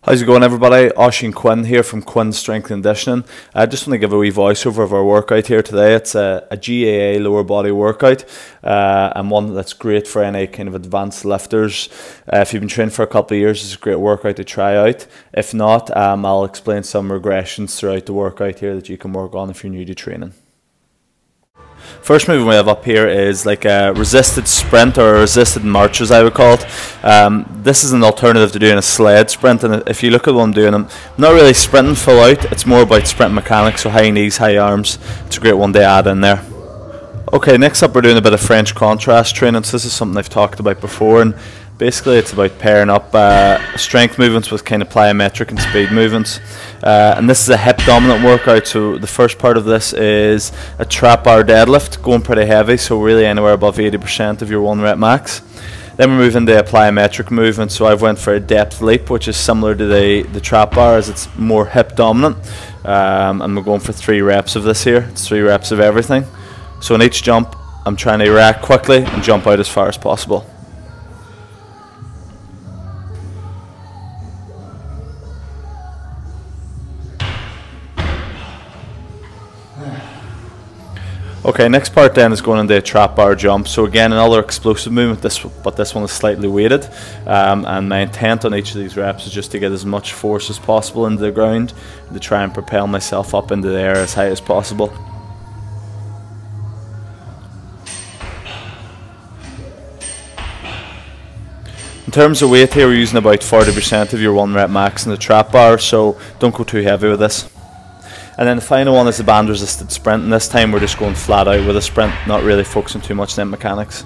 How's it going, everybody? Oisin Quinn here from Quinn Strength and Conditioning. I just want to give a wee voiceover of our workout here today. It's a GAA lower body workout and one that's great for any kind of advanced lifters. If you've been training for a couple of years, it's a great workout to try out. If not, I'll explain some regressions throughout the workout here that you can work on if you're new to training. First movement we have up here is like a resisted sprint, or a resisted march as I would call it. This is an alternative to doing a sled sprint, and if you look at what I'm doing, I'm not really sprinting full out, it's more about sprint mechanics, so high knees, high arms. It's a great one to add in there. Okay, next up we're doing a bit of French contrast training. So this is something I've talked about before, and basically it's about pairing up strength movements with kind of plyometric and speed movements. And this is a hip dominant workout, so the first part of this is a trap bar deadlift, going pretty heavy, so really anywhere above 80% of your 1 rep max. Then we move into a plyometric movement, so I've went for a depth leap, which is similar to the trap bar as it's more hip dominant. And we're going for 3 reps of this here. It's 3 reps of everything. So in each jump I'm trying to react quickly and jump out as far as possible. Okay, next part then is going into a trap bar jump. So again, another explosive movement, but this one is slightly weighted. And my intent on each of these reps is just to get as much force as possible into the ground, and to try and propel myself up into the air as high as possible. In terms of weight here, we're using about 40% of your 1 rep max in the trap bar, so don't go too heavy with this. And then the final one is the band resisted sprint, and this time we're just going flat out with a sprint, not really focusing too much on mechanics.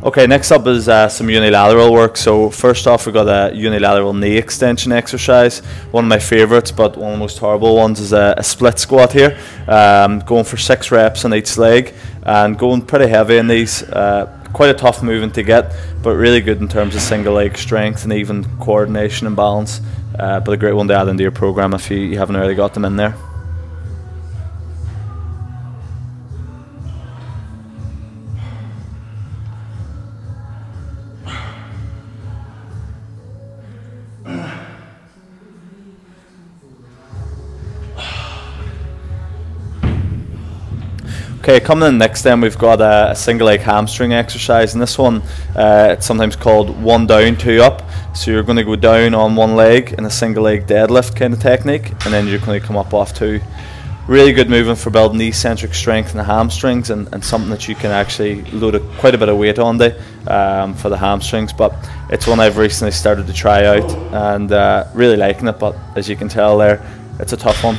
Okay, next up is some unilateral work. So first off, we've got a unilateral knee extension exercise. One of my favourites, but one of the most horrible ones, is a split squat here. Going for 6 reps on each leg and going pretty heavy in these. Quite a tough movement to get, but really good in terms of single leg strength and even coordination and balance. But a great one to add into your program if you haven't already got them in there. Okay, coming in next then we've got a single leg hamstring exercise, and this one it's sometimes called 1 down 2 up. So you're going to go down on 1 leg in a single leg deadlift kind of technique, and then you're going to come up off 2. Really good movement for building eccentric strength in the hamstrings, and something that you can actually load quite a bit of weight on for the hamstrings. But it's one I've recently started to try out and really liking it, but as you can tell there, it's a tough one.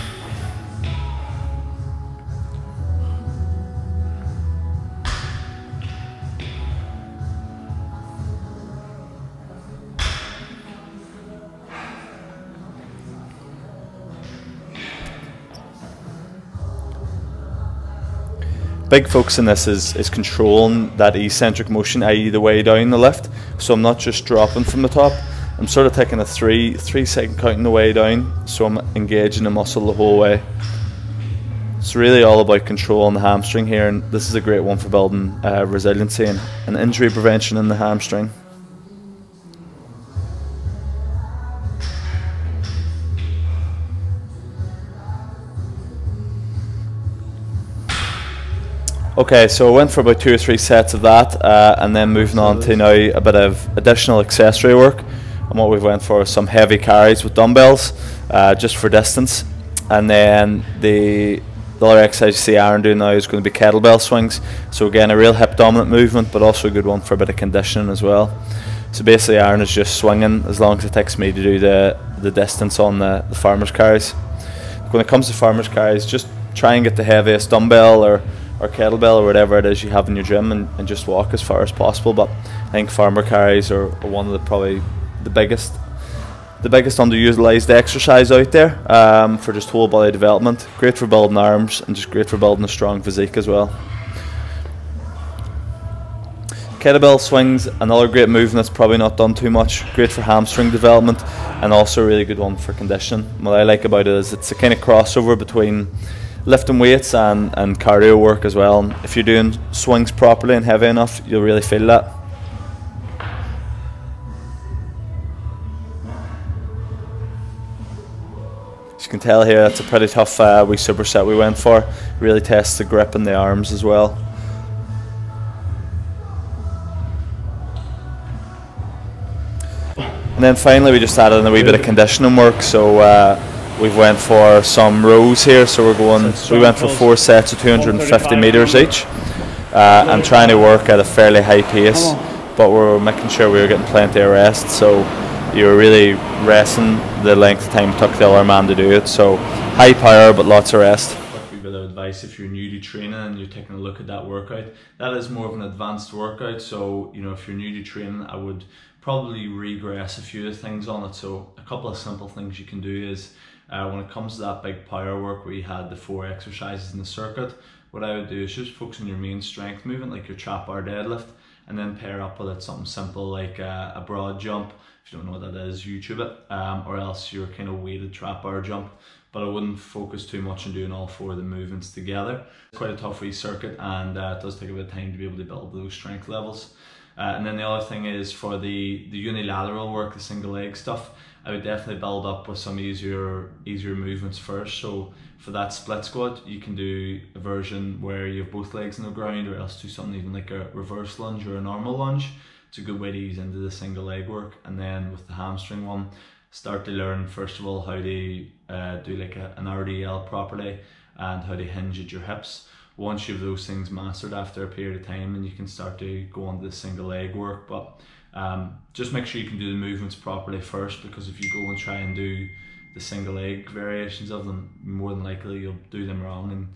Big focus in this is controlling that eccentric motion, i.e. the way down the lift. So I'm not just dropping from the top, I'm sort of taking a 3-second count on the way down, so I'm engaging the muscle the whole way. It's really all about controlling the hamstring here, and this is a great one for building resiliency and injury prevention in the hamstring. Okay, so I went for about 2 or 3 sets of that, and then moving on to now a bit of additional accessory work. And what we've went for is some heavy carries with dumbbells, just for distance. And then the other exercise you see Aaron doing now is going to be kettlebell swings. So again, a real hip dominant movement, but also a good one for a bit of conditioning as well. So basically Aaron is just swinging as long as it takes me to do the distance on the farmer's carries. When it comes to farmer's carries, just try and get the heaviest dumbbell or kettlebell or whatever it is you have in your gym, and just walk as far as possible. But I think farmer carries are one of probably the biggest underutilized exercise out there for just whole body development. Great for building arms and just great for building a strong physique as well. Kettlebell swings, another great movement that's probably not done too much. Great for hamstring development, and also a really good one for conditioning. What I like about it is it's a kind of crossover between lifting weights and cardio work as well. And if you're doing swings properly and heavy enough, you'll really feel that. As you can tell here, that's a pretty tough wee superset we went for. Really tests the grip in the arms as well. And then finally we just added in a wee bit of conditioning work, so we've went for some rows here, so we went for 4 sets of 250 metres each, and trying to work at a fairly high pace, but we're making sure we were getting plenty of rest, so you were really resting the length of time it took the other man to do it, so high power but lots of rest. A bit of advice if you're new to training and you're taking a look at that workout, that is more of an advanced workout, so you know, if you're new to training, I would probably regress a few of the things on it. So a couple of simple things you can do is when it comes to that big power work where you had the 4 exercises in the circuit, what I would do is just focus on your main strength movement, like your trap bar deadlift, and then pair up with it something simple like a broad jump. If you don't know what that is, YouTube it, or else your kind of weighted trap bar jump. But I wouldn't focus too much on doing all 4 of the movements together. It's quite a tough wee circuit, and it does take a bit of time to be able to build those strength levels. And then the other thing is for the unilateral work, the single leg stuff, I would definitely build up with some easier movements first. So for that split squat, you can do a version where you have both legs on the ground, or else do something even like a reverse lunge or a normal lunge. It's a good way to ease into the single leg work. And then with the hamstring one, start to learn first of all how to do like an RDL properly and how to hinge at your hips. Once you have those things mastered after a period of time, then you can start to go on to the single leg work. But just make sure you can do the movements properly first, because if you go and try and do the single leg variations of them, more than likely you'll do them wrong and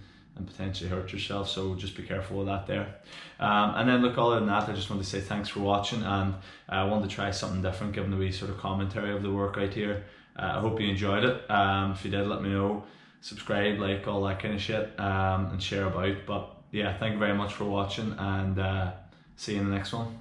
potentially hurt yourself. So just be careful with that there. And then look, other than that, I just want to say thanks for watching, and I wanted to try something different given the wee sort of commentary of the workout here. I hope you enjoyed it. If you did, let me know. Subscribe, like, all that kind of shit, and share about. But yeah, thank you very much for watching, and see you in the next one.